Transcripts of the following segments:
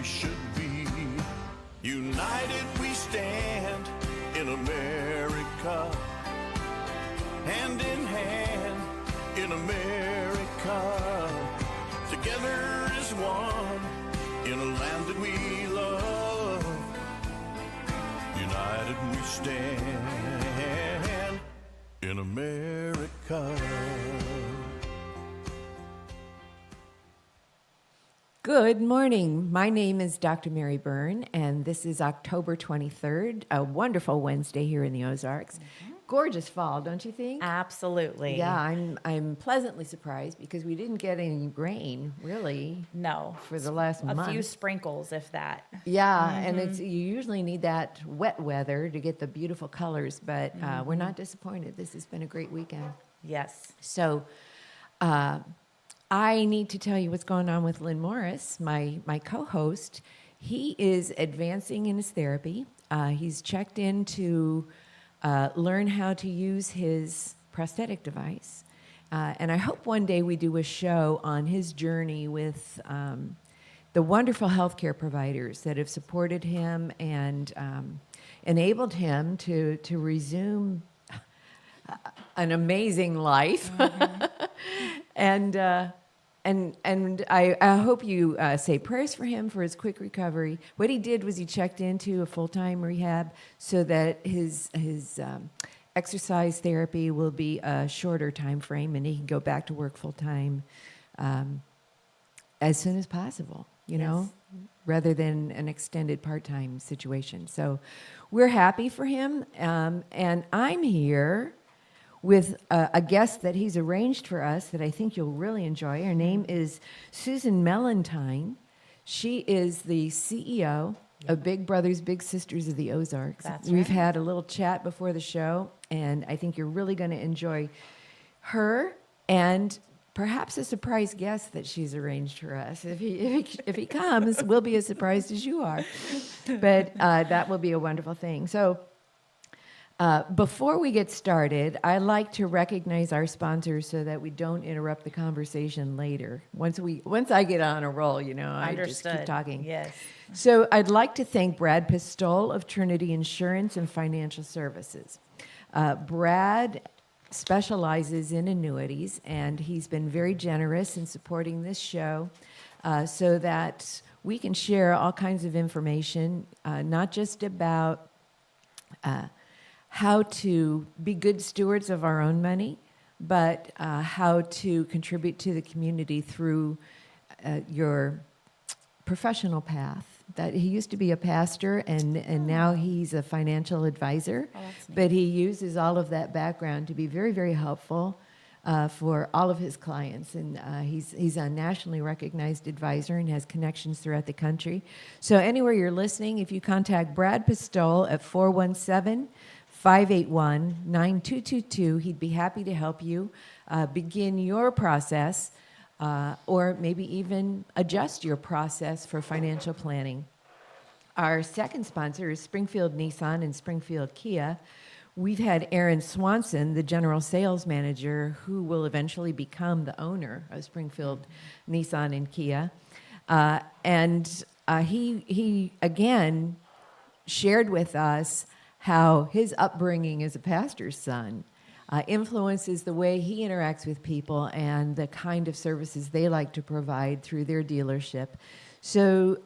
should be. United we stand in America, hand in hand in America, together as one in a land that we love. United we stand in America. Good morning. My name is Dr. Mary Byrne, and this is October 23rd, a wonderful Wednesday here in the Ozarks. Mm-hmm. Gorgeous fall, don't you think? Absolutely. Yeah, I'm pleasantly surprised because we didn't get any rain, really. No. For the last month. A few sprinkles, if that. Yeah, and you usually need that wet weather to get the beautiful colors, but we're not disappointed. This has been a great weekend. Yes. So, I need to tell you what's going on with Lynn Morris, my co-host. He is advancing in his therapy. He's checked in to learn how to use his prosthetic device. And I hope one day we do a show on his journey with the wonderful healthcare providers that have supported him and enabled him to resume an amazing life. And I hope you say prayers for him for his quick recovery. What he did was he checked into a full-time rehab so that his exercise therapy will be a shorter time frame and he can go back to work full-time as soon as possible, you know, rather than an extended part-time situation. So we're happy for him, and I'm here with a guest that he's arranged for us that I think you'll really enjoy. Her name is Susan Mellentine. She is the CEO of Big Brothers Big Sisters of the Ozarks. That's We've right. had a little chat before the show, and I think you're really going to enjoy her and perhaps a surprise guest that she's arranged for us. If he comes, we'll be as surprised as you are. But that will be a wonderful thing. So before we get started, I like to recognize our sponsors so that we don't interrupt the conversation later. Once I get on a roll, you know, I just keep talking. Yes. So I'd like to thank Brad Pistole of Trinity Insurance and Financial Services. Brad specializes in annuities, and he's been very generous in supporting this show so that we can share all kinds of information, not just about how to be good stewards of our own money, but how to contribute to the community through your professional path. That he used to be a pastor, and now he's a financial advisor, but he uses all of that background to be very, very helpful for all of his clients. And he's a nationally recognized advisor and has connections throughout the country. So anywhere you're listening, if you contact Brad Pistole at 417-581-9222. He'd be happy to help you begin your process or maybe even adjust your process for financial planning. Our second sponsor is Springfield Nissan and Springfield Kia. We've had Aaron Swanson, the general sales manager, who will eventually become the owner of Springfield Nissan and Kia. And he again shared with us how his upbringing as a pastor's son influences the way he interacts with people and the kind of services they like to provide through their dealership. So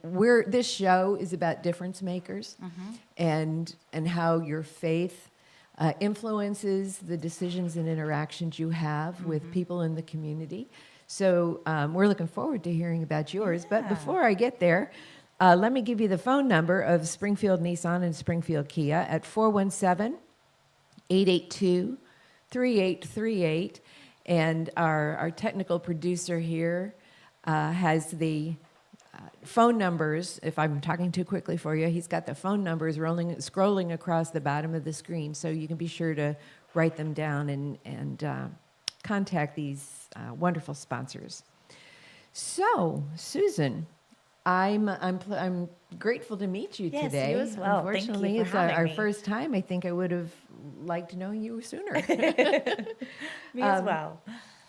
this show is about difference makers and how your faith influences the decisions and interactions you have with people in the community. So we're looking forward to hearing about yours. But before I get there, let me give you the phone number of Springfield Nissan and Springfield Kia at 417-882-3838. And our technical producer here has the phone numbers. If I'm talking too quickly for you, he's got the phone numbers scrolling across the bottom of the screen, so you can be sure to write them down and contact these wonderful sponsors. So, Susan, I'm grateful to meet you today. Yes, you as well. Unfortunately, Thank you for it's our having me. first time. I think I would have liked to know you sooner. Me as well.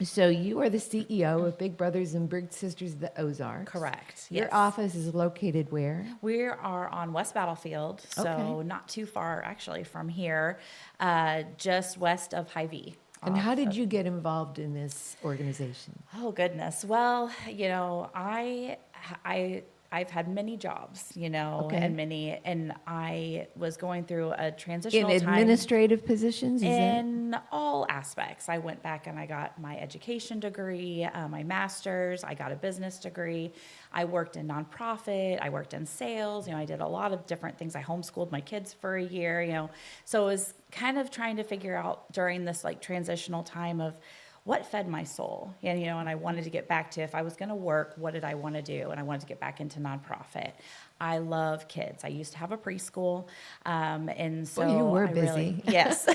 So you are the CEO of Big Brothers and Big Sisters of the Ozarks. Correct. Your yes. office is located where? We are on West Battlefield, so Okay. not too far actually from here, just west of Hy-Vee. And how did you get involved in this organization? Oh goodness. Well, I've had many jobs, Okay. and I was going through a In transitional time. administrative positions? Is that? In all aspects. I went back and I got my education degree, my master's, I got a business degree. I worked in nonprofit, I worked in sales, I did a lot of different things. I homeschooled my kids for a year, So it was kind of trying to figure out during this like transitional time of what fed my soul, and I wanted to get back to, if I was going to work, what did I want to do? And I wanted to get back into nonprofit. I love kids. I used to have a preschool, and so Well, you were I really- busy. yes.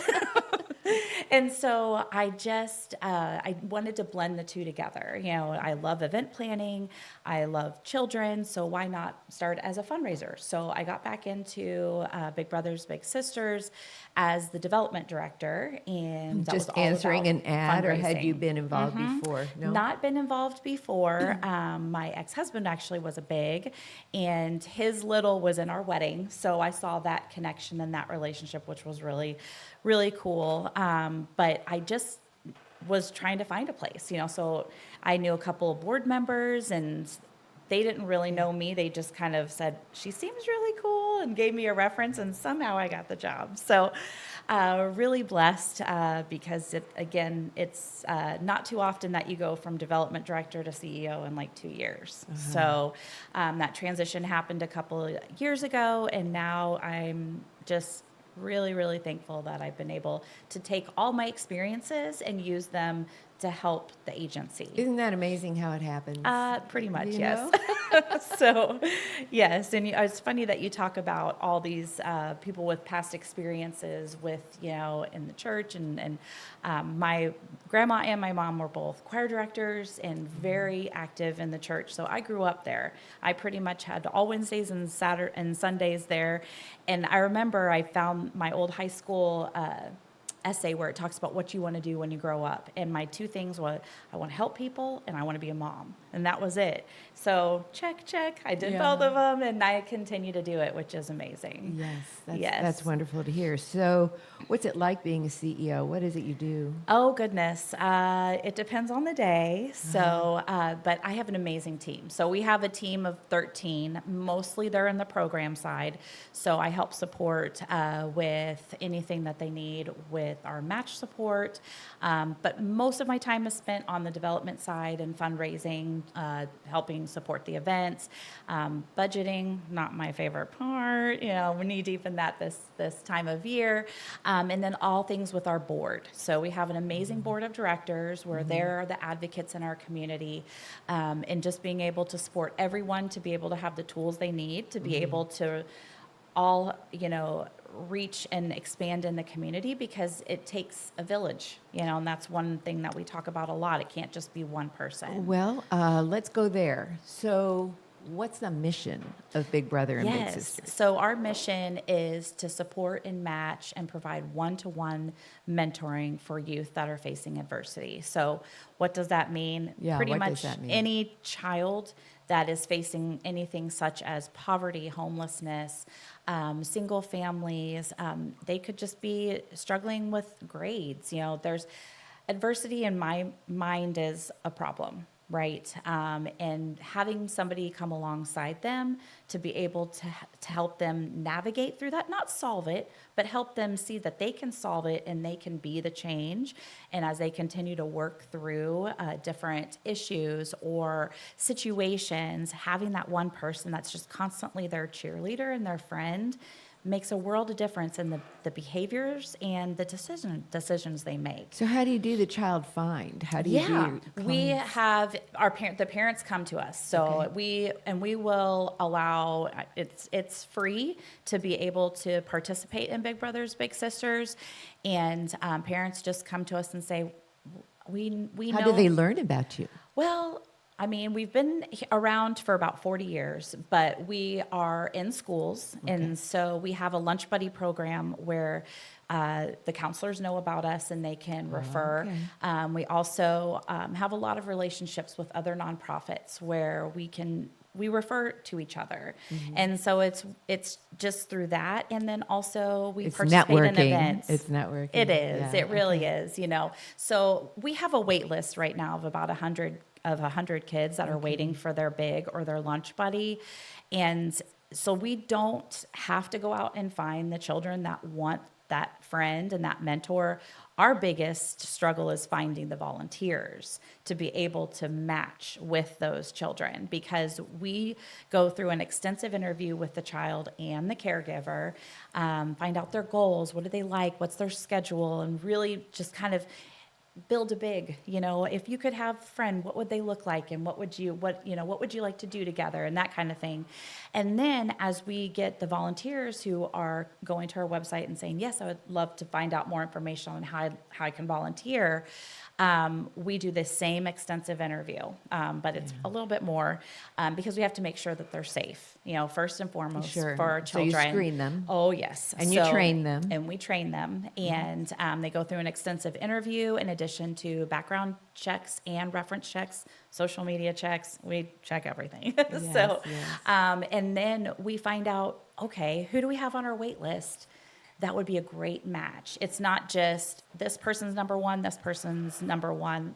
And so I wanted to blend the two together. I love event planning. I love children. So why not start as a fundraiser? So I got back into Big Brothers, Big Sisters as the development director. And that Just was all answering about an ad, or had you fundraising. been involved before? No. Not been involved before. My ex-husband actually was a big, and his little was in our wedding. So I saw that connection and that relationship, which was really, really cool. But I just was trying to find a place, so I knew a couple of board members, and they didn't really know me. They just kind of said, she seems really cool, and gave me a reference, and somehow I got the job. So really blessed because, it's not too often that you go from development director to CEO in like 2 years. So that transition happened a couple of years ago, and now I'm just really, really thankful that I've been able to take all my experiences and use them to help the agency. Isn't that amazing how it happens? Pretty much, You yes. So, yes, and it's funny that you talk about all these people with past experiences with, in the church, and my grandma and my mom were both choir directors and very active in the church. So I grew up there. I pretty much had all Wednesdays and Saturday and Sundays there, and I remember I found my old high school essay where it talks about what you want to do when you grow up. And my two things were, I want to help people and I want to be a mom. And that was it. So check. I did both of them, and I continue to do it, which is amazing. Yes, that's wonderful to hear. So what's it like being a CEO? What is it you do? Oh, goodness. It depends on the day. So, but I have an amazing team. So we have a team of 13. Mostly they're in the program side. So I help support with anything that they need with our match support. But most of my time is spent on the development side and fundraising, helping support the events. Budgeting, not my favorite part. We're knee deep in that this time of year. And then all things with our board. So we have an amazing board of directors where they're the advocates in our community, and just being able to support everyone to be able to have the tools they need to be able to all, reach and expand in the community, because it takes a village, and that's one thing that we talk about a lot. It can't just be one person. Well, let's go there. So what's the mission of Big Brother and Big Sisters? So our mission is to support and match and provide one-to-one mentoring for youth that are facing adversity. So what does that mean? Yeah, Pretty what much does that mean? any child that is facing anything such as poverty, homelessness, single families, they could just be struggling with grades. There's adversity in my mind is a problem, right? And having somebody come alongside them to be able to help them navigate through that, not solve it, but help them see that they can solve it and they can be the change. And as they continue to work through different issues or situations, having that one person that's just constantly their cheerleader and their friend makes a world of difference in the behaviors and the decisions they make. So how do you do the child find? How do you do We clients? have the parents come to us. So Okay. we will allow, it's free to be able to participate in Big Brothers Big Sisters, and parents just come to us and say, we How know. do they learn about you? Well, I mean, we've been around for about 40 years, but we are in schools. And so we have a lunch buddy program where the counselors know about us and they can refer. okay. We also have a lot of relationships with other nonprofits where we refer to each other. And so it's just through that. And then also we It's participate in networking. events. It's networking. It is. Yeah, It really okay. is, So we have a wait list right now of about 100 kids that are waiting for their big or their lunch buddy. And so we don't have to go out and find the children that want that friend and that mentor. Our biggest struggle is finding the volunteers to be able to match with those children, because we go through an extensive interview with the child and the caregiver, find out their goals, what do they like, what's their schedule, and really just kind of build a big, if you could have a friend, what would they look like, and what would you like to do together, and that kind of thing. And then as we get the volunteers who are going to our website and saying, yes, I would love to find out more information on how I can volunteer, we do the same extensive interview, but it's a little bit more because we have to make sure that they're safe, first and foremost Sure. for our So you children. screen them. Oh, yes. And you train them. And we train them. And they go through an extensive interview in addition to background checks and reference checks, social media checks. We check everything. Yes. And then we find out, okay, who do we have on our wait list? That would be a great match. It's not just this person's number one, this person's number one.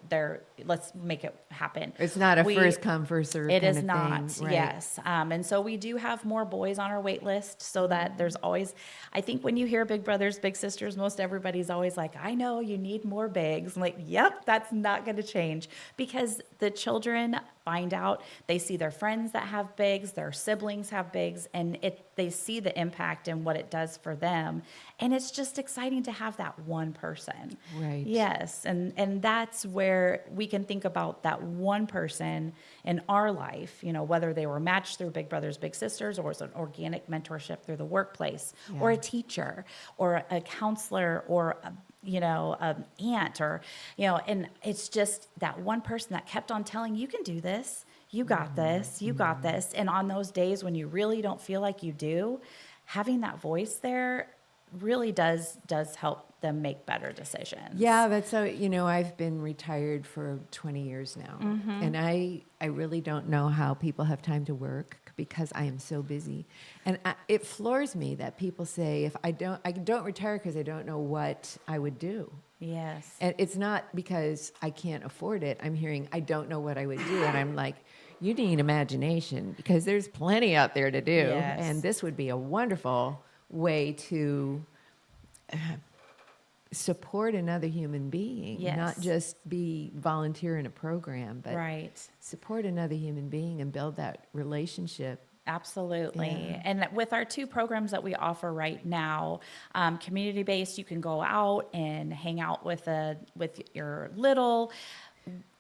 Let's make it happen. It's not a first come, first serve It kind is of not, thing. Right. yes. And so we do have more boys on our wait list so that there's always, I think when you hear Big Brothers, Big Sisters, most everybody's always like, I know you need more bigs. I'm like, yep, that's not going to change, because the children find out, they see their friends that have bigs, their siblings have bigs, and they see the impact and what it does for them. And it's just exciting to have that one person. Right. Yes. And that's where we can think about that one person in our life, whether they were matched through Big Brothers, Big Sisters, or it's an organic mentorship through the workplace, or a teacher, or a counselor, or an aunt, or, and it's just that one person that kept on telling, you can do this, you got this, you got this. And on those days when you really don't feel like you do, having that voice there really does help them make better decisions. Yeah, that's so, I've been retired for 20 years now. And I really don't know how people have time to work because I am so busy. And it floors me that people say, if I don't retire because I don't know what I would do. Yes. And it's not because I can't afford it. I'm hearing, I don't know what I would do. And I'm like, you need imagination, because there's plenty out there to do. Yes. And this would be a wonderful way to support another human being, Yes. not just be volunteer in a program, but Right. support another human being and build that relationship. Absolutely. Yeah. And with our two programs that we offer right now, community-based, you can go out and hang out with your little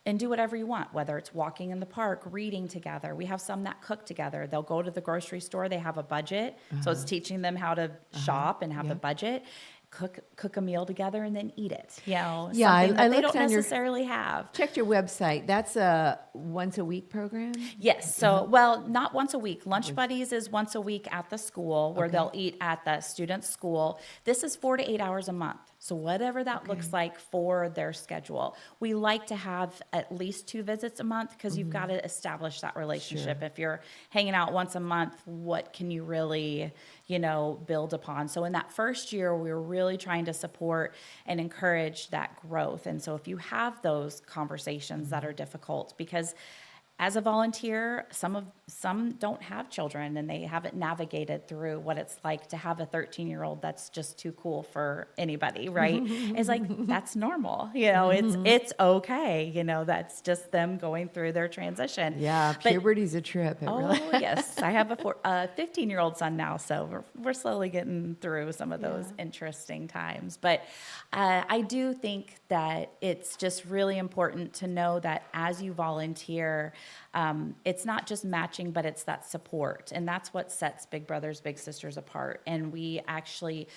and do whatever you want, whether it's walking in the park, reading together. We have some that cook together. They'll go to the grocery store. They have a budget. So it's teaching them how to shop and have Yeah. the budget. Cook a meal together and then eat it. Yeah, something I that they looked don't on your- necessarily have. Checked your website. That's a once a week program? Yes. So, well, not once a week. Lunch Buddies is once a week at the school where Okay. they'll eat at the student's school. This is 4 to 8 hours a month. So whatever that looks like for their schedule. We like to have at least 2 visits a month because you've got to establish that relationship. Sure. If you're hanging out once a month, what can you really, build upon? So in that first year, we were really trying to support and encourage that growth. And so if you have those conversations that are difficult, because as a volunteer, some don't have children and they haven't navigated through what it's like to have a 13-year-old that's just too cool for anybody, right? It's like, that's normal, it's okay, that's just them going through their transition. Yeah, But- puberty's a trip. It really. Oh, yes. I have a 15-year-old son now, so we're slowly getting through some of those interesting times. But I do think that it's just really important to know that as you volunteer, it's not just matching, but it's that support. And that's what sets Big Brothers, Big Sisters apart. And we actually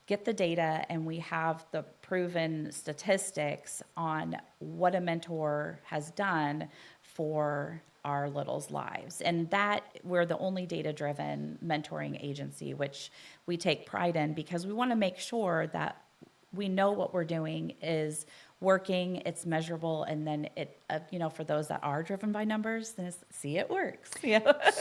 get the data and we have the proven statistics on what a mentor has done for our littles' lives. And that we're the only data-driven mentoring agency, which we take pride in because we want to make sure that we know what we're doing is working, it's measurable, and then it, for those that are driven by numbers, then see, it works.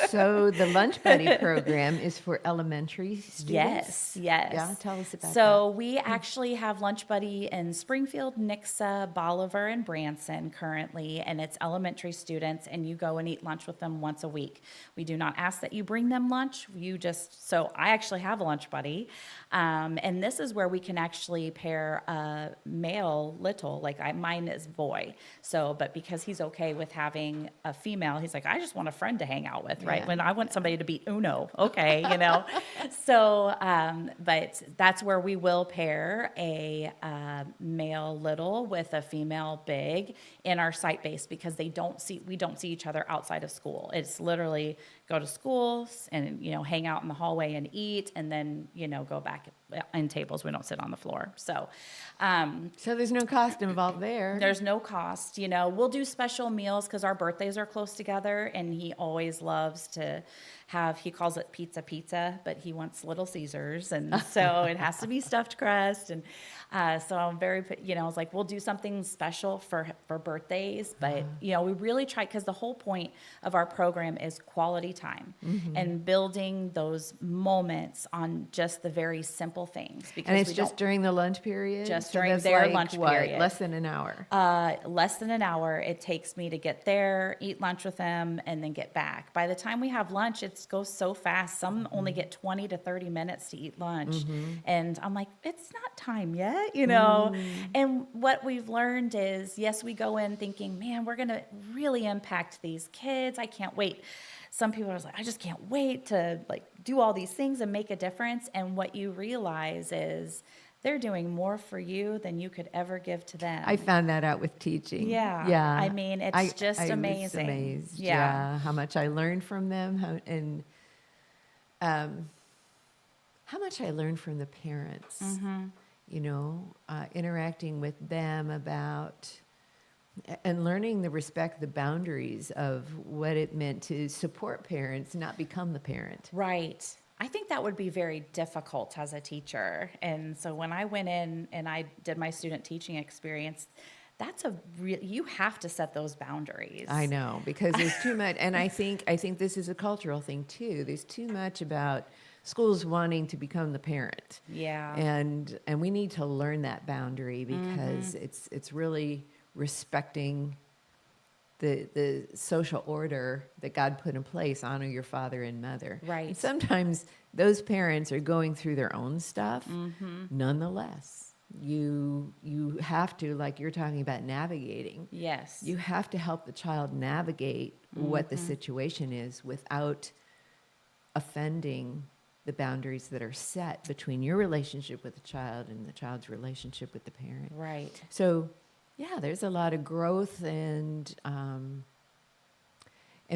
So the Lunch Buddy program is for elementary students? Yes. Yeah, tell us about So we actually have Lunch Buddy in Springfield, Nixa, Bolivar, and Branson currently, and it's elementary students, and you go and eat lunch with them once a week. We do not ask that you bring them lunch. So I actually have a Lunch Buddy, and this is where we can actually pair a male little, mine is boy. So, but because he's okay with having a female, he's like, I just want a friend to hang out with, right? Yeah. When I want somebody to beat Uno, okay, So, but that's where we will pair a male little with a female big in our site base because we don't see each other outside of school. It's literally go to school and, hang out in the hallway and eat and then, go back in tables. We don't sit on the floor. So there's no cost involved there. there's no cost. We'll do special meals because our birthdays are close together, and he always loves to have, he calls it pizza, but he wants Little Caesars, and so it has to be stuffed crust. And so I'm very, I was like, we'll do something special for birthdays, but we really try, because the whole point of our program is quality time and building those moments on just the very simple things. Because And it's just during the lunch period? Just So during that's their like, lunch what, period. less than an hour? Less than an hour it takes me to get there, eat lunch with them, and then get back. By the time we have lunch, it goes so fast. Some only get 20 to 30 minutes to eat lunch. And I'm like, it's not time yet, And what we've learned is, yes, we go in thinking, man, we're going to really impact these kids. I can't wait. Some people are like, I just can't wait to do all these things and make a difference. And what you realize is they're doing more for you than you could ever give to them. I found that out with teaching. Yeah. Yeah. I mean, it's just I amazing. was amazed. Yeah. How much I learned from them, how much I learned from the parents. Interacting with them about and learning the respect, the boundaries of what it meant to support parents, not become the parent. Right. I think that would be very difficult as a teacher. And so when I went in and I did my student teaching experience, you have to set those boundaries. I know, because there's too much, and I think this is a cultural thing too. There's too much about schools wanting to become the parent. Yeah. And we need to learn that boundary because it's really respecting the social order that God put in place. Honor your father and mother. Right. And sometimes those parents are going through their own stuff. Nonetheless, you have to, like you're talking about, navigating. Yes. You have to help the child navigate what the situation is without offending the boundaries that are set between your relationship with the child and the child's relationship with the parent. Right. So, yeah, there's a lot of growth and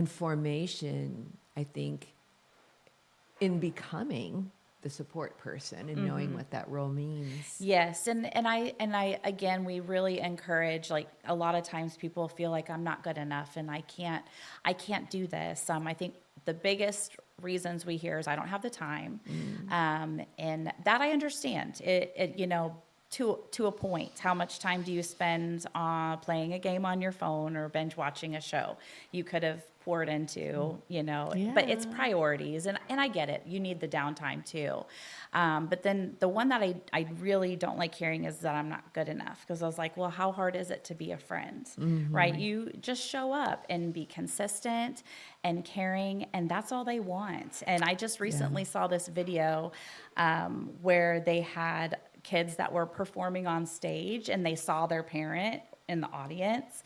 formation, I think, in becoming the support person and knowing what that role means. Yes, and I again, we really encourage, a lot of times people feel like I'm not good enough and I can't do this. I think the biggest reasons we hear is I don't have the time, and that I understand. To a point, how much time do you spend playing a game on your phone or binge watching a show? You could have poured into, but it's priorities, and I get it. You need the downtime too. But then the one that I really don't like hearing is that I'm not good enough, because I was like, well, how hard is it to be a friend, right? You just show up and be consistent and caring, and that's all they want. And I just recently saw this video where they had kids that were performing on stage and they saw their parent in the audience,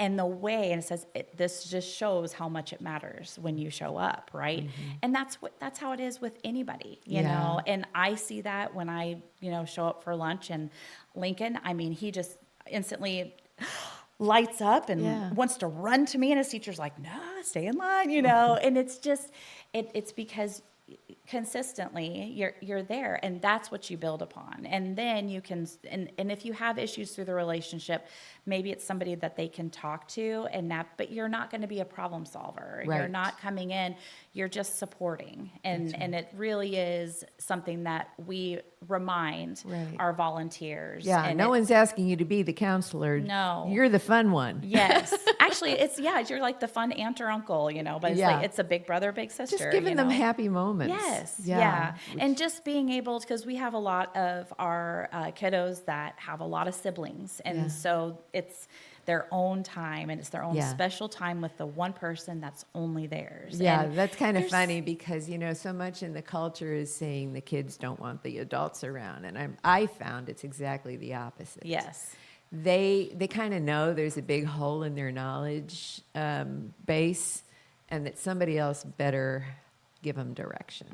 and the way, and it says, this just shows how much it matters when you show up, right? And that's how it is with anybody, you know. And I see that when I, show up for lunch, and Lincoln, I mean, he just instantly lights up and wants to run to me, and his teacher's like, no, stay in line, And it's just, it's because consistently you're there, and that's what you build upon. And then you can, and if you have issues through the relationship, maybe it's somebody that they can talk to, and that, but you're not going to be a problem solver. You're Right. not coming in, you're just supporting. And it really is something that we remind Right. our volunteers. Yeah, And no it- one's asking you to be the counselor. No. You're the fun one. Yes. Actually, you're like the fun aunt or uncle, but it's Yeah. like, it's a big brother, big sister. Just giving them happy moments. Yes. Yeah. And just being able, because we have a lot of our kiddos that have a lot of siblings. And Yeah. so it's their own time, and it's their own Yeah. special time with the one person that's only theirs. Yeah, And that's kind of there's- funny because, so much in the culture is saying the kids don't want the adults around. And I found it's exactly the opposite. Yes. They kind of know there's a big hole in their knowledge base, and that somebody else better give them direction.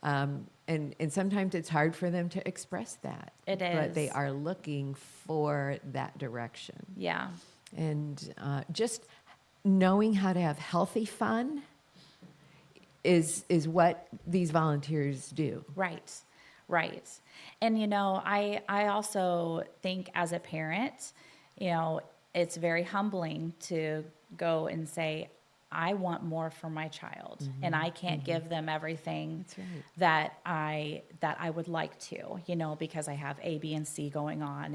Mm-hmm. And sometimes it's hard for them to express that. It But they is. are looking for that direction. Yeah. And just knowing how to have healthy fun is what these volunteers do. Right, right. And, I also think as a parent, it's very humbling to go and say, I want more for my child, and I can't give them everything That's right. that I would like to, because I have A, B, and C going on.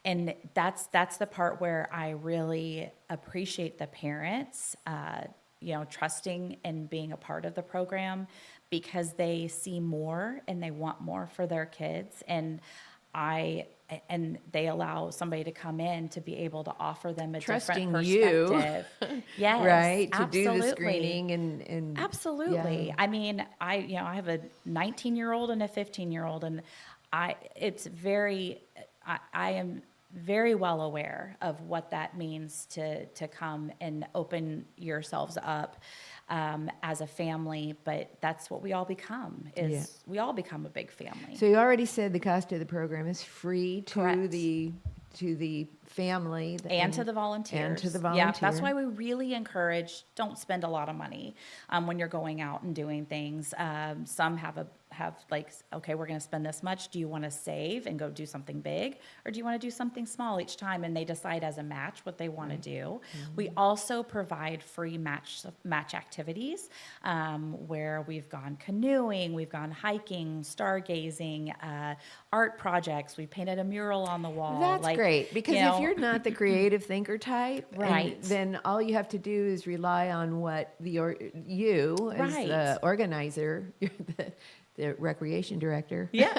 And that's the part where I really appreciate the parents, trusting and being a part of the program, because they see more and they want more for their kids. And they allow somebody to come in to be able to offer them a Trusting different you. perspective. Yes, Right, to do the absolutely. screening and Absolutely. yeah. I mean, I have a 19-year-old and a 15-year-old, and I am very well aware of what that means to come and open yourselves up as a family. But that's what we all become, Yeah. we all become a big family. So you already said the cost of the program is free to Correct. the family And to the volunteers. And to the Yeah, that's volunteer. why we really encourage, don't spend a lot of money when you're going out and doing things. Some have like, okay, we're going to spend this much. Do you want to save and go do something big? Or do you want to do something small each time? And they decide as a match what they want to do. We also provide free match activities where we've gone canoeing, we've gone hiking, stargazing, art projects. We painted a mural on the wall. That's Like, great, because if you're not the creative thinker type, Right. then all you have to do is rely on what you as Right. the organizer, you're the recreation director, Yeah.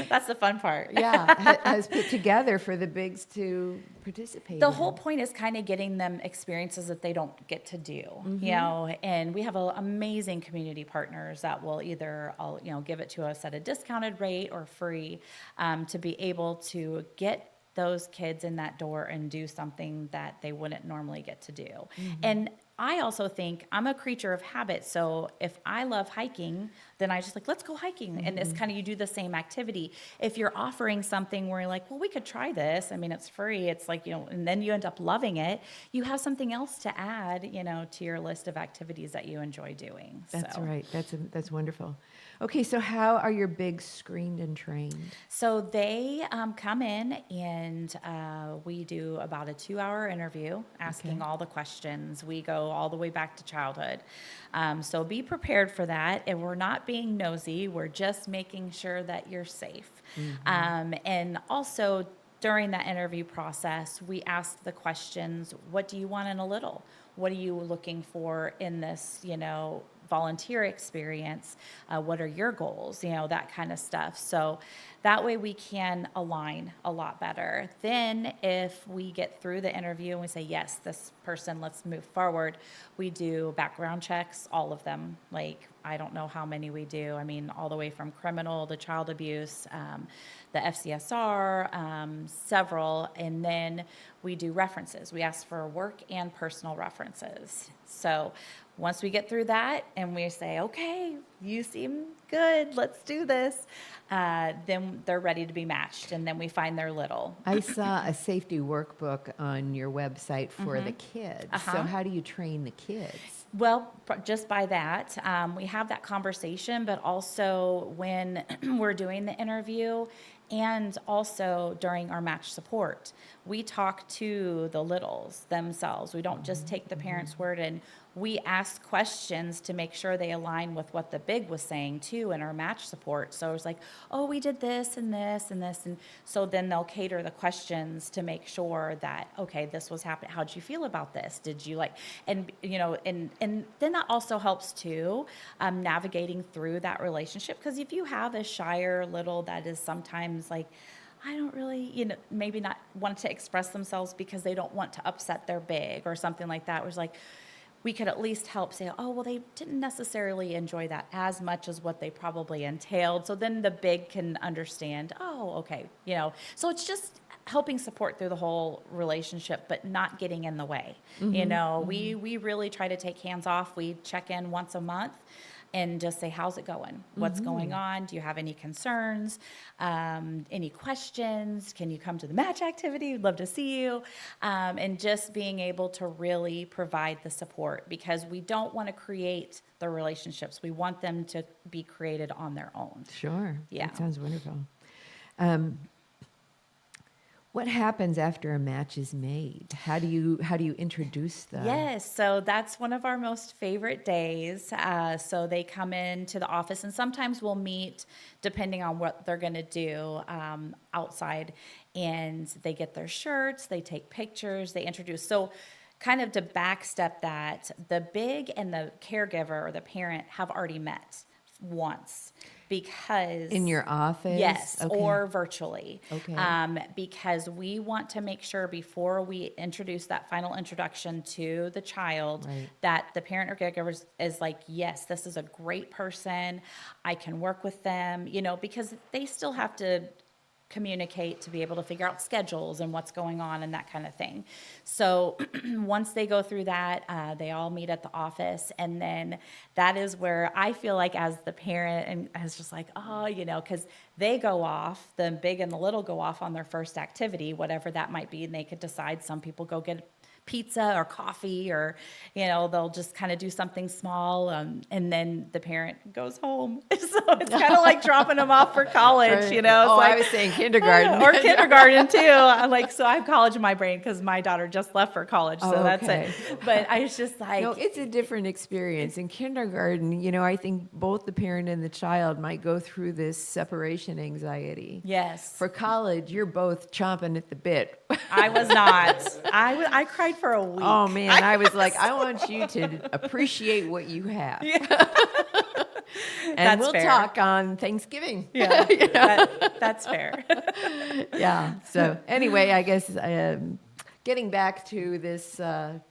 That's the fun part. has put together for the bigs to participate. The in. whole point is kind of getting them experiences that they don't get to do, Mm-hmm. and we have amazing community partners that will either, give it to us at a discounted rate or free, to be able to get those kids in that door and do something that they wouldn't normally get to do. Mm-hmm. And I also think I'm a creature of habit. So if I love hiking, then I just like, let's go hiking. And it's kind of, you do the same activity. If you're offering something where you're like, well, we could try this. I mean, it's free. It's like, and then you end up loving it. You have something else to add, to your list of activities that you enjoy doing. That's So. right. That's wonderful. Okay, so how are your bigs screened and trained? So they come in and we do about a 2-hour interview asking all the questions. We go all the way back to childhood. So be prepared for that. And we're not being nosy. We're just making sure that you're safe. And also during that interview process, we ask the questions, what do you want in a little? What are you looking for in this, volunteer experience? What are your goals? That kind of stuff. So that way we can align a lot better. Then if we get through the interview and we say, yes, this person, let's move forward, we do background checks, all of them. Like, I don't know how many we do. I mean, all the way from criminal to child abuse, the FCSR, several, and then we do references. We ask for work and personal references. So once we get through that and we say, okay, you seem good, let's do this, then they're ready to be matched, and then we find their little. I saw a safety workbook on your website for the kids. So how do you train the kids? Well, just by that, we have that conversation, but also when we're doing the interview and also during our match support, we talk to the littles themselves. We don't just take the parents' word, and we ask questions to make sure they align with what the big was saying too in our match support. So it's like, oh, we did this and this and this. And so then they'll cater the questions to make sure that, okay, this was happening. How'd you feel about this? Did you like, and and then that also helps too, navigating through that relationship. Because if you have a shyer little that is sometimes like, I don't really, maybe not want to express themselves because they don't want to upset their big or something like that. It was like, we could at least help say, oh, well, they didn't necessarily enjoy that as much as what they probably entailed. So then the big can understand, oh, okay, So it's just helping support through the whole relationship, but not getting in the way. We really try to take hands off. We check in once a month and just say, how's it going? What's going on? Do you have any concerns? Any questions? Can you come to the match activity? We'd love to see you. And just being able to really provide the support, because we don't want to create the relationships. We want them to be created on their own. Sure. Yeah. That sounds wonderful. What happens after a match is made? How do you introduce them? Yes, so that's one of our most favorite days. So they come into the office, and sometimes we'll meet, depending on what they're going to do, outside, and they get their shirts, they take pictures, they introduce. So kind of to backstep that, the big and the caregiver or the parent have already met once. Because in your office? Yes, Okay. or virtually. Okay. Because we want to make sure before we introduce that final introduction to the child, Right. that the parent or caregiver is like, yes, this is a great person. I can work with them, because they still have to communicate to be able to figure out schedules and what's going on and that kind of thing. So once they go through that, they all meet at the office, and then that is where I feel like as the parent, and I was just like, oh, because they go off, the big and the little go off on their first activity, whatever that might be, and they could decide. Some people go get pizza or coffee, or they'll just kind of do something small, and then the parent goes home. So it's kind of like dropping them off for college. Right. It's I like, was saying kindergarten. or kindergarten too. So I have college in my brain because my daughter just left for college, so that's okay. it. But I was just like, No, it's a different experience. In kindergarten, I think both the parent and the child might go through this separation anxiety. yes, For college, you're both chomping at the bit. I was not. I cried for a week. Oh man, I was like, I want you to appreciate what you have. And That's we'll fair. talk on Thanksgiving. Yeah, that's fair. Yeah. So anyway, I guess getting back to this, the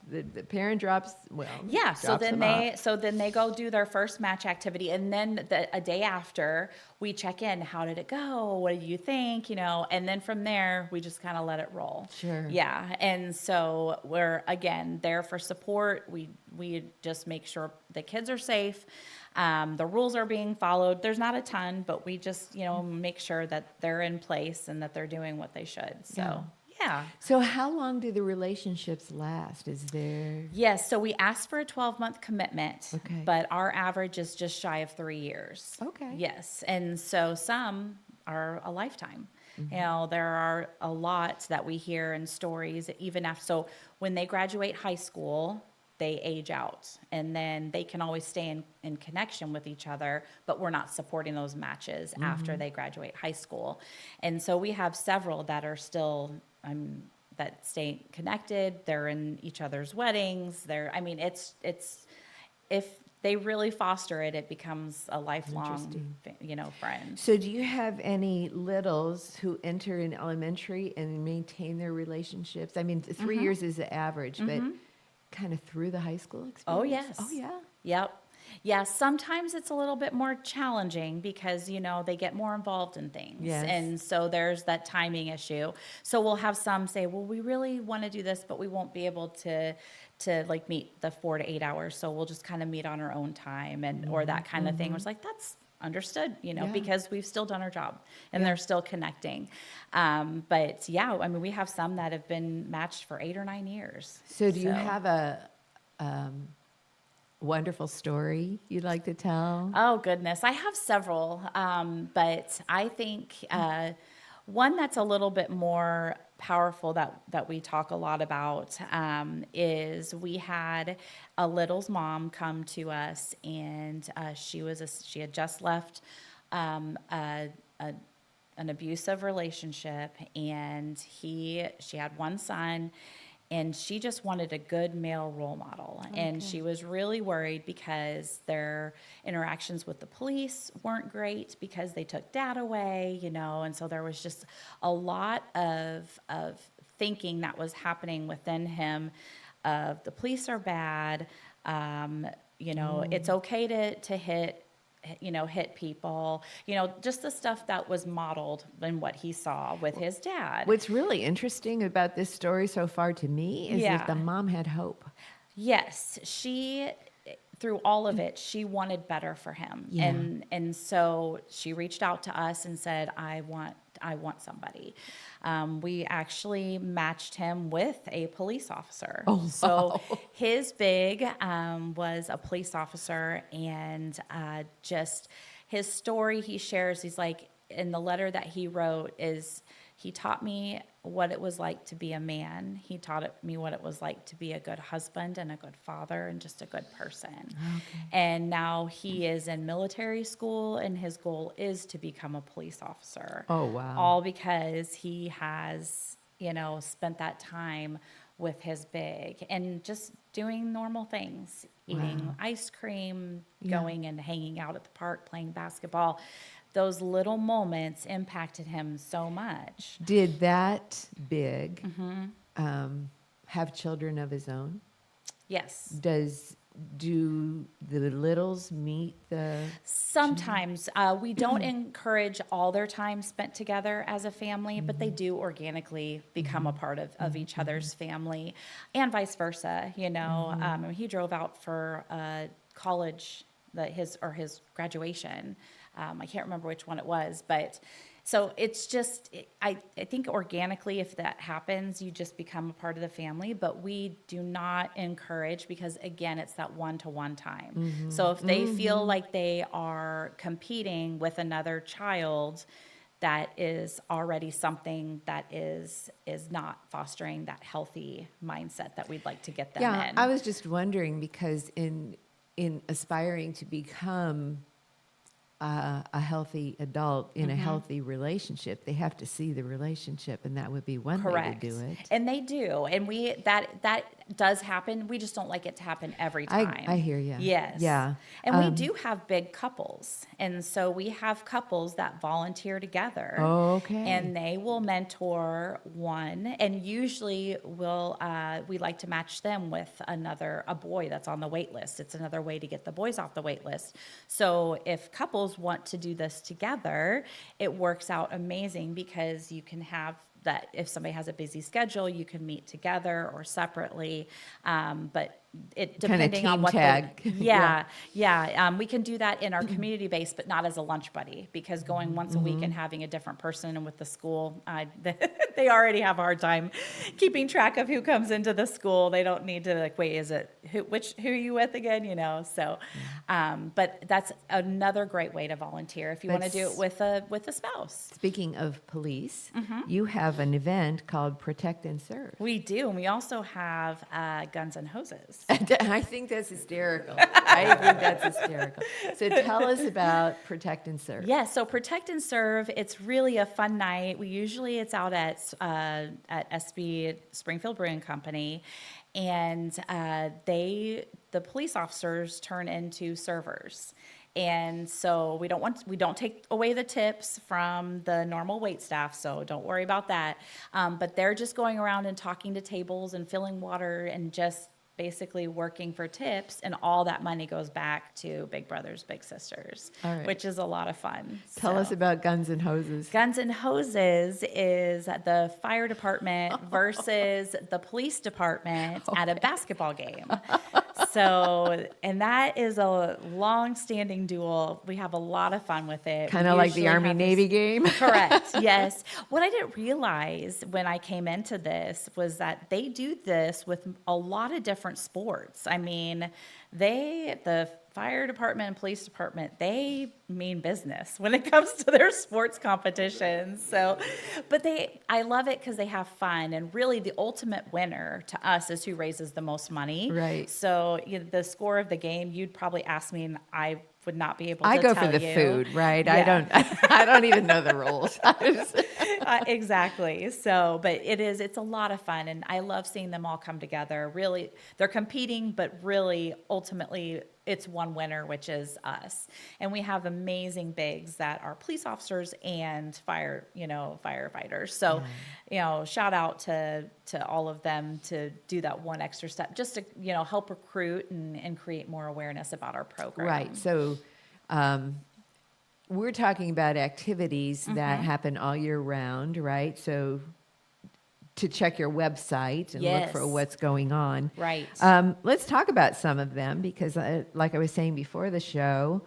parent drops. Well, Yeah, so drops then them off. they go do their first match activity, and then a day after we check in. How did it go? What did you think? And then from there we just kind of let it roll. Sure. Yeah, and so we're again there for support. We just make sure the kids are safe. The rules are being followed. There's not a ton, but we just make sure that they're in place and that they're doing what they should. So yeah. So how long do the relationships last? Is there? Yes, so we asked for a 12-month commitment, Okay. but our average is just shy of 3 years. Okay. Yes, and so some are a lifetime. There are a lot that we hear in stories, even after. So when they graduate high school, they age out, and then they can always stay in connection with each other, but we're not supporting those matches after they graduate high school. And so we have several that are still that stay connected. They're in each other's weddings. It's if they really foster it, it becomes a lifelong, friend. So do you have any littles who enter in elementary and maintain their relationships? I mean, 3 years is the average, but kind of through the high school experience? Oh, yes. Oh, yeah. Yep. Yeah, sometimes it's a little bit more challenging because, they get more involved in things. Yes. And so there's that timing issue. So we'll have some say, well, we really want to do this, but we won't be able to like meet the 4 to 8 hours. So we'll just kind of meet on our own time or that kind of thing. It was like, that's understood, because we've still done our job and they're still connecting. But yeah, we have some that have been matched for 8 or 9 years. So do you have wonderful story you'd like to tell? Oh, goodness. I have several, but I think one that's a little bit more powerful that we talk a lot about is we had a little's mom come to us, and she had just left an abusive relationship, and she had one son, and she just wanted a good male role model. And she was really worried because their interactions with the police weren't great because they took dad away, and so there was just a lot of thinking that was happening within him of the police are bad, it's okay to hit people, just the stuff that was modeled in what he saw with his dad. What's really interesting about this story so far to me is that the mom had hope. Yes, through all of it, she wanted better for him. Yeah. And so she reached out to us and said, I want somebody. We actually matched him with a police officer. Oh, so wow. his big was a police officer, and just his story he shares, he's like, in the letter that he wrote is, he taught me what it was like to be a man. He taught me what it was like to be a good husband and a good father and just a good person. Okay. And now he is in military school, and his goal is to become a police officer. Oh, wow. All because he has, spent that time with his big and just doing normal things, eating ice cream, going and hanging out at the park, playing basketball. Those little moments impacted him so much. Did that big have children of his own? Yes. Do the littles meet the... Sometimes. We don't encourage all their time spent together as a family, but they do organically become a part of each other's family, and vice versa. He drove out for college, his graduation. I can't remember which one it was, but so it's just, I think organically, if that happens, you just become a part of the family, but we do not encourage, because again, it's that one-to-one time. So if they feel like they are competing with another child, that is already something that is not fostering that healthy mindset that we'd like to get them in. I was just wondering, because in aspiring to become a healthy adult in a healthy relationship, they have to see the relationship, and that would be one way to do it. And they do, and that does happen. We just don't like it to happen every time. I hear you. Yes. Yeah. And we do have big couples, and so we have couples that volunteer together. Oh, okay. And they will mentor one, and usually we like to match them with a boy that's on the wait list. It's another way to get the boys off the wait list. So if couples want to do this together, it works out amazing, because you can have that if somebody has a busy schedule, you can meet together or separately. But it depending on what tag. we can do that in our community base, but not as a lunch buddy, because going once a week and having a different person, and with the school, they already have a hard time keeping track of who comes into the school. They don't need to wait, is it who are you with again? So, but that's another great way to volunteer if you want to do it with a spouse. Speaking of police, you have an event called Protect and Serve. We do, and we also have Guns and Hoses. I think that's hysterical. So tell us about Protect and Serve. Yeah, so Protect and Serve, it's really a fun night. It's out at SB Springfield Brewing Company, and the police officers turn into servers. And so we don't take away the tips from the normal wait staff, so don't worry about that. But they're just going around and talking to tables and filling water and just basically working for tips, and all that money goes back to Big Brothers Big Sisters, which is a lot of fun. Tell us about Guns and Hoses. Guns and Hoses is the fire department versus the police department at a basketball game. So, and that is a long-standing duel. We have a lot of fun with it. Kind We of like the usually have Army-Navy this- game. Correct. Yes. What I didn't realize when I came into this was that they do this with a lot of different sports. I mean, the fire department and police department, they mean business when it comes to their sports competitions. So, but I love it because they have fun, and really the ultimate winner to us is who raises the most money. Right. So the score of the game, you'd probably ask me, and I would not be able to I go tell for the you. food, right? Yeah. I don't even know the rules. Exactly. So, but it's a lot of fun, and I love seeing them all come together. Really, they're competing, but really, ultimately, it's one winner, which is us. And we have amazing bigs that are police officers and firefighters. So, shout out to all of them to do that one extra step, just to help recruit and create more awareness about our program. Right. So we're talking about activities that happen all year round, right? So to check your website and look for Yes. what's going on. Right. Let's talk about some of them because, like I was saying before the show,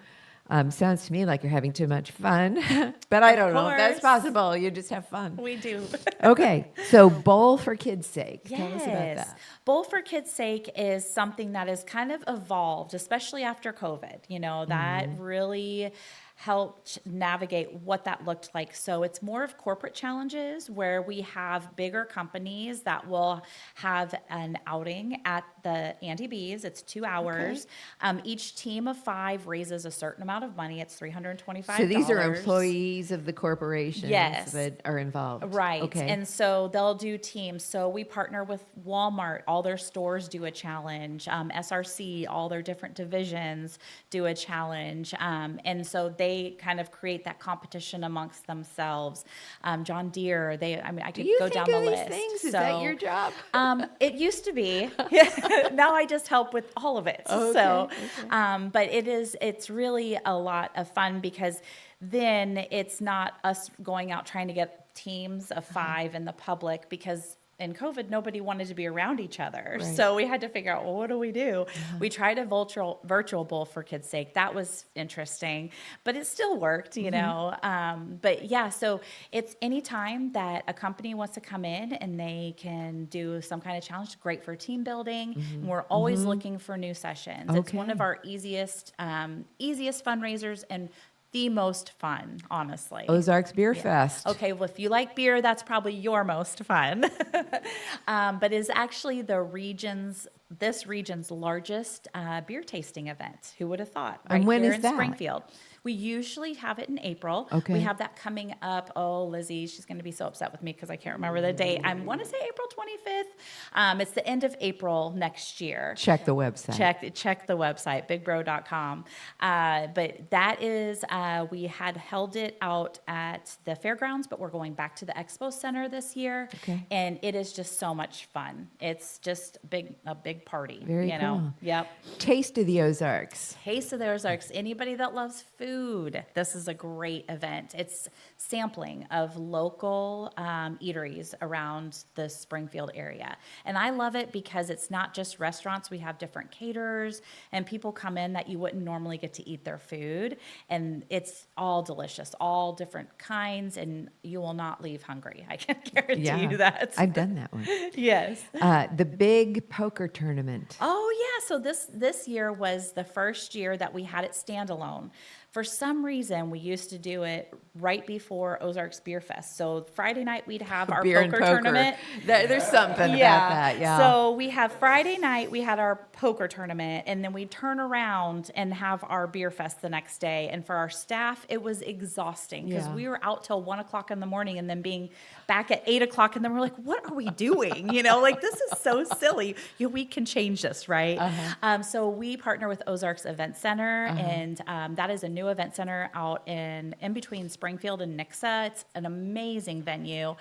sounds to me like you're having too much fun, but I don't know if that's course. possible. You just have fun. We do. Okay, so Bowl for Kids' Sake. Tell us about that. Bowl for Kids' Sake is something that has kind of evolved, especially after COVID. That really helped navigate what that looked like. So it's more of corporate challenges where we have bigger companies that will have an outing at the Andy B's. It's 2 hours. Each team of 5 raises a certain amount of money. It's $325. So these are employees of the corporations Yes. that are involved. Right. Okay. And so they'll do teams. So we partner with Walmart. All their stores do a challenge. SRC, all their different divisions do a challenge. And so they kind of create that competition amongst themselves. John Deere, I Do could you go think down of the these list. things? Is that your job? It used to be. Now I just help with all of it. Okay, So, okay. but it's really a lot of fun because then it's not us going out trying to get teams of 5 in the public because in COVID, nobody wanted to be around each other. Right. So we had to figure out, well, what do we do? We tried a virtual bowl for Kids' Sake. That was interesting, but it still worked, But yeah, so it's any time that a company wants to come in and they can do some kind of challenge, great for team building. And we're always looking for new sessions. It's one Okay. of our easiest fundraisers and the most fun, honestly. Ozarks Beer Fest. Okay, well, if you like beer, that's probably your most fun. But it's actually this region's largest beer tasting event. Who would have thought? And when here is in that? Springfield. We usually have it in April. Okay. We have that coming up. Oh, Lizzie, she's going to be so upset with me because I can't remember the date. I want to say April 25th. It's the end of April next year. Check the website. Check the website, bigbro.com. But that is, we had held it out at the fairgrounds, but we're going back to the expo center this year. Okay. And it is just so much fun. It's just a big party. Very you know? cool. Yep. Taste of the Ozarks. Taste of the Ozarks. Anybody that loves food, this is a great event. It's sampling of local eateries around the Springfield area. And I love it because it's not just restaurants. We have different caterers and people come in that you wouldn't normally get to eat their food. And it's all delicious, all different kinds, and you will not leave hungry. I can guarantee you that. I've done that one. Yes. The big poker tournament. Oh yeah, so this year was the first year that we had it standalone. For some reason, we used to do it right before Ozarks Beer Fest. So Friday night we'd have our Beer and poker tournament. There's something about that. Yeah. So we have Friday night, we had our poker tournament, and then we turn around and have our beer fest the next day. And for our staff, it was exhausting because Yeah. we were out till 1 o'clock in the morning and then being back at 8 o'clock. And then we're like, what are we doing? Like, this is so silly. We can change this, right? So we partner with Ozarks Event Center, and that is a new event center out in between Springfield and Nixa. It's an amazing venue.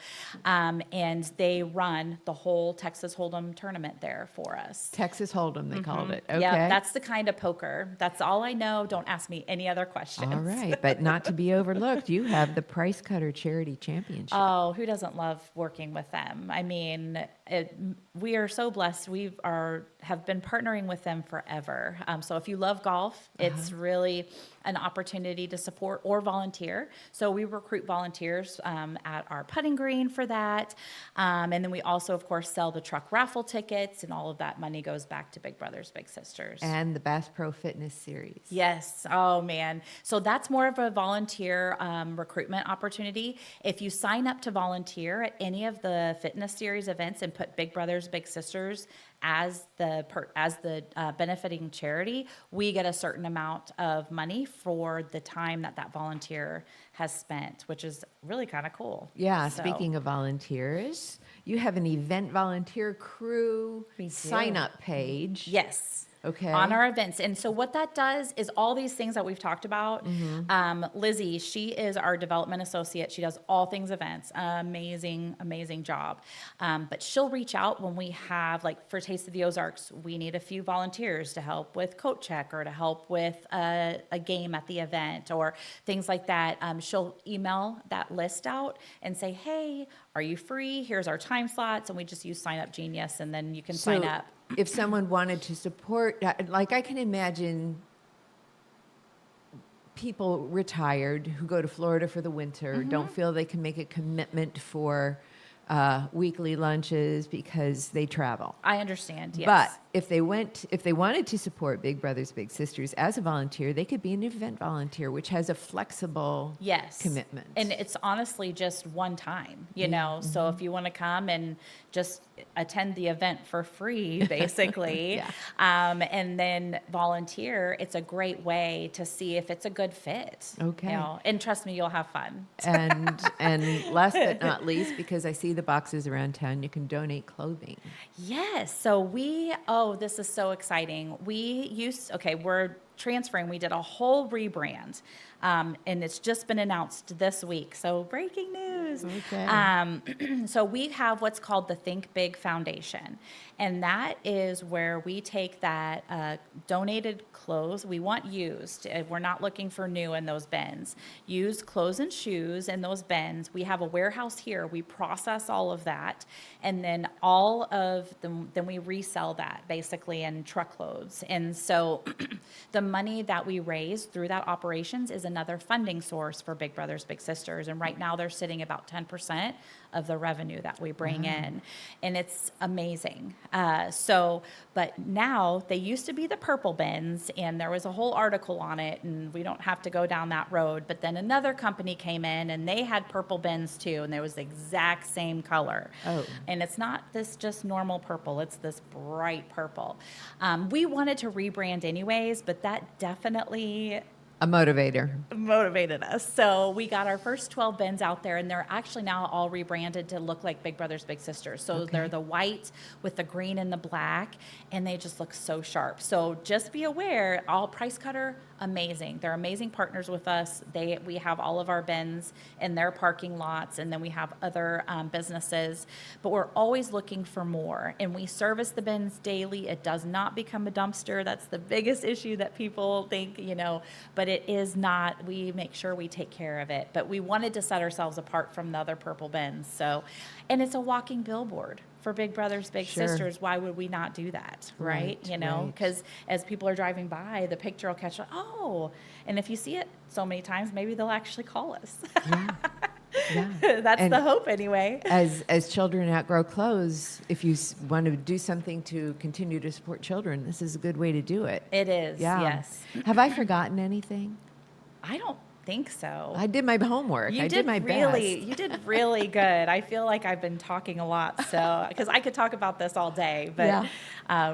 And they run the whole Texas Hold'em tournament there for us. Texas Hold'em, they called it. Okay. Yeah, that's the kind of poker. That's all I know. Don't ask me any other questions. All right, but not to be overlooked, you have the Price Cutter Charity Championship. Oh, who doesn't love working with them? I mean, we are so blessed. Have been partnering with them forever. So if you love golf, it's really an opportunity to support or volunteer. So we recruit volunteers at our putting green for that. And then we also, of course, sell the truck raffle tickets, and all of that money goes back to Big Brothers Big Sisters. And the Bass Pro Fitness Series. Yes. Oh, man. So that's more of a volunteer recruitment opportunity. If you sign up to volunteer at any of the fitness series events and put Big Brothers Big Sisters as the benefiting charity, we get a certain amount of money for the time that volunteer has spent, which is really kind of cool. Yeah, So- speaking of volunteers, you have an event volunteer crew We do. sign-up page. Yes. Okay. On our events. And so what that does is all these things that we've talked about. Lizzie, she is our development associate. She does all things events. Amazing, amazing job. But she'll reach out when we have, like for Taste of the Ozarks, we need a few volunteers to help with coat check or to help with a game at the event or things like that. She'll email that list out and say, hey, are you free? Here's our time slots. And we just use Sign Up Genius, and then you can sign So up. if someone wanted to support, like I can imagine people retired who go to Florida for the winter, don't feel they can make a commitment for weekly lunches because they travel. I understand, yes. But if they wanted to support Big Brothers Big Sisters as a volunteer, they could be an event volunteer, which has a flexible Yes. commitment. And it's honestly just one time, you know? So if you want to come and just attend the event for free, basically, and then volunteer, it's a great way to see if it's a good fit. Okay. You know? And trust me, you'll have fun. and last but not least, because I see the boxes around town, you can donate clothing. Yes. So this is so exciting. We're transferring. We did a whole rebrand, and it's just been announced this week. So breaking news. Okay. So we have what's called the Think Big Foundation, and that is where we take that donated clothes. We want used. We're not looking for new in those bins. Used clothes and shoes in those bins. We have a warehouse here. We process all of that, and then all of them, then we resell that basically in truckloads. And so the money that we raise through that operations is another funding source for Big Brothers Big Sisters. And right now they're sitting about 10% of the revenue that we bring in. And it's amazing. But now they used to be the purple bins, and there was a whole article on it, and we don't have to go down that road. But then another company came in and they had purple bins too, and there was the exact same color. Oh. And it's not this just normal purple, it's this bright purple. We wanted to rebrand anyways, but that definitely A motivator. motivated us. So we got our first 12 bins out there, and they're actually now all rebranded to look like Big Brothers Big Sisters. So Okay. they're the white with the green and the black, and they just look so sharp. So just be aware, all Price Cutter, amazing. They're amazing partners with us. We have all of our bins in their parking lots, and then we have other businesses, but we're always looking for more, and we service the bins daily. It does not become a dumpster. That's the biggest issue that people think, but it is not. We make sure we take care of it, but we wanted to set ourselves apart from the other purple bins. So, and it's a walking billboard for Big Brothers Big Sure. Sisters. Why would we not do that, right? Right, right. Because as people are driving by, the picture will catch, and if you see it so many times, maybe they'll actually call us. Yeah. That's And the hope anyway. As children outgrow clothes, if you want to do something to continue to support children, this is a good way to do it. It is, Yeah. yes. Have I forgotten anything? I don't think so. I did my homework. I did my best. You did really good. I feel like I've been talking a lot, so because I could talk about this all day, but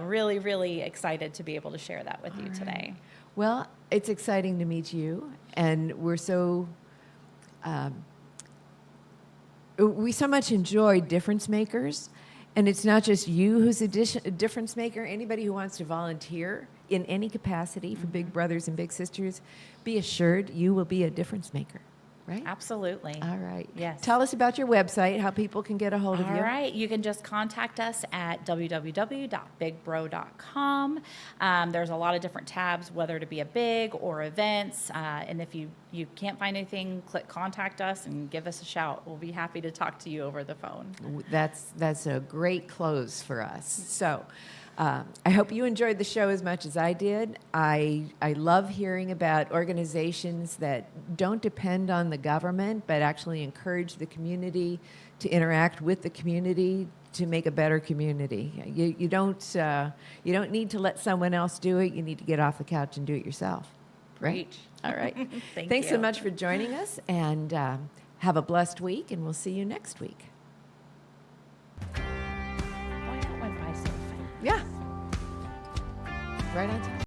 really, really excited to be able to share that with you today. Well, it's exciting to meet you, and we're so we so much enjoy difference makers, and it's not just you who's a difference maker. Anybody who wants to volunteer in any capacity for Big Brothers and Big Sisters, be assured you will be a difference maker, right? Absolutely. All right. Yes. Tell us about your website, how people can get a hold of All you. right. You can just contact us at www.bigbro.com. There's a lot of different tabs, whether to be a big or events. And if you can't find anything, click contact us and give us a shout. We'll be happy to talk to you over the phone. That's a great close for us. So I hope you enjoyed the show as much as I did. I love hearing about organizations that don't depend on the government, but actually encourage the community to interact with the community to make a better community. You don't need to let someone else do it. You need to get off the couch and do it yourself. Right? Preach. All right. Thank Thanks so you. much for joining us, and have a blessed week, and we'll see you next week. Boy, that went by so fast. Yeah. Right on time.